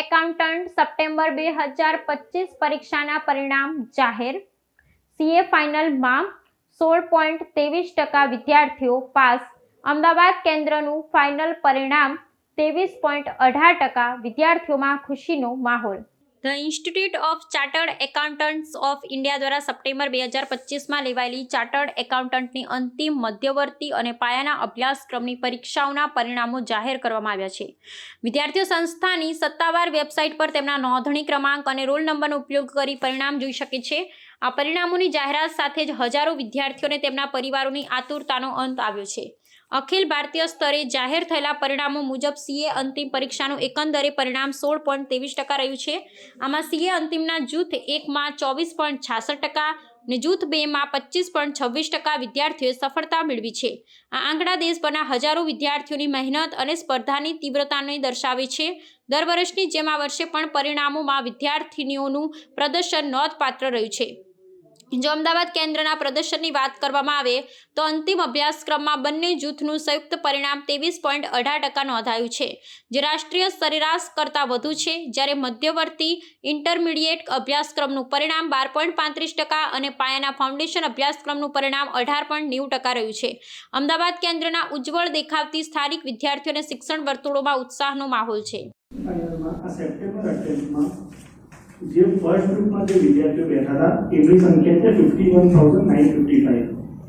Accountant September 2025 પરીક્ષાના પરિણામ જાહેર। સીએ ફાઇનલમાં 16.23% વિદ્યાર્થીઓ પાસ। અમદાવાદ કેન્દ્રનું ફાઇનલ પરિણામ 23.18%। વિદ્યાર્થીઓમાં ખુશીનો માહોલ। The institute of chartered accountants of India દ્વારા સપ્ટેમ્બર 2025માં લેવાયેલી ચાર્ટર્ડ એકાઉન્ટન્ટની અંતિમ, મધ્યવર્તી અને પાયાના અભ્યાસક્રમની પરીક્ષાઓના પરિણામો જાહેર કરવામાં આવ્યા છે। વિદ્યાર્થીઓ સંસ્થાની સત્તાવાર વેબસાઇટ પર તેમના નોંધણી ક્રમાંક અને રોલ નંબરનો ઉપયોગ કરી પરિણામ જોઈ શકે છે। આ પરિણામોની જાહેરાત સાથે જ હજારો વિદ્યાર્થીઓને તેમના પરિવારોની આતુરતાનો અંત આવ્યો છે। અખિલ ભારતીય સ્તરે જાહેર થયેલા પરિણામો મુજબ સીએ અંતિમ પરીક્ષાનું એકંદરે પરિણામ 16.23% રહ્યું છે। આમાં સીએ અંતિમના જૂથ 1માં 24.66% અને જૂથ 2માં 25.26% વિદ્યાર્થીઓએ સફળતા મેળવી છે। આ આંકડા દેશભરના હજારો વિદ્યાર્થીઓની મહેનત અને સ્પર્ધાની તીવ્રતાને દર્શાવે છે। દર વર્ષની જેમ આ વર્ષે પણ પરિણામોમાં વિદ્યાર્થીનીઓનું પ્રદર્શન નોંધપાત્ર રહ્યું છે। જો અમદાવાદ કેન્દ્રના પ્રદર્શનની વાત કરવામાં આવે તો અંતિમ અભ્યાસક્રમમાં બંને જૂથનું સંયુક્ત પરિણામ 23.18% નોંધાયું છે, જે રાષ્ટ્રીય સરેરાશ કરતાં વધુ છે। જ્યારે મધ્યવર્તી ઇન્ટરમીડિયેટ અભ્યાસક્રમનું પરિણામ 12.35% અને પાયાના ફાઉન્ડેશન અભ્યાસક્રમનું પરિણામ 18.90% રહ્યું છે। અમદાવાદ કેન્દ્રના ઉજ્જવળ દેખાવથી સ્થાનિક વિદ્યાર્થીઓને શિક્ષણ વર્તુળોમાં ઉત્સાહનો માહોલ છે। જે ફર્સ્ટ ગ્રુપમાં જે વિદ્યાર્થીઓ બેઠા હતા એમની સંખ્યા છે 51,955।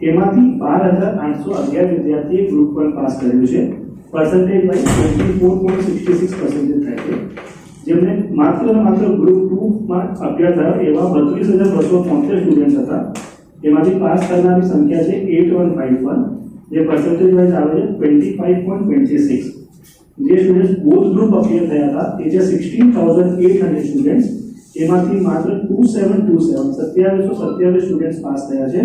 એમાંથી 12,811 વિદ્યાર્થીએ ગ્રુપ 1 પાસ કર્યું છે। પર્સન્ટેજ વાઇઝ 24.66% થાય છે। જેમને માત્ર ગ્રુપ 2 માં અભ્યાસ થયો એવા 32,273 સ્ટુડન્ટ હતા। એમાંથી પાસ કરનારની સંખ્યા છે 8151, જે પર્સન્ટેજ વાઇઝ આવે છે 25.26%। જે સ્ટુડન્ટ્સ બોથ ગ્રુપ અપિયર થયા હતા એ છે 16,800 સ્ટુડન્ટ્સ। એમાંથી માત્ર 2727 સ્ટુડન્ટ્સ પાસ થયા છે,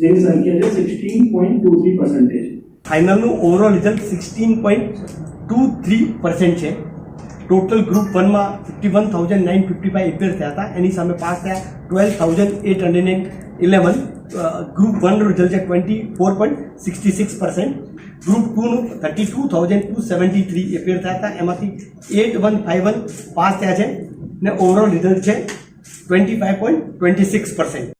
જેની સંખ્યા છે 16.23%। ફાઇનલનું ઓવરઓલ રિઝલ્ટ 16.23% છે। ટોટલ ગ્રુપ 1માં 51,955 એપિયર થયા હતા, એની સામે પાસ થયા 12,811। ગ્રુપ 1નું રિઝલ્ટ છે 24.66%। ગ્રુપ 2નું 32,273 એપિયર થયા હતા, એમાંથી 8151 પાસ થયા છે ને ઓવરઓલ રિઝલ્ટ છે 25.26%।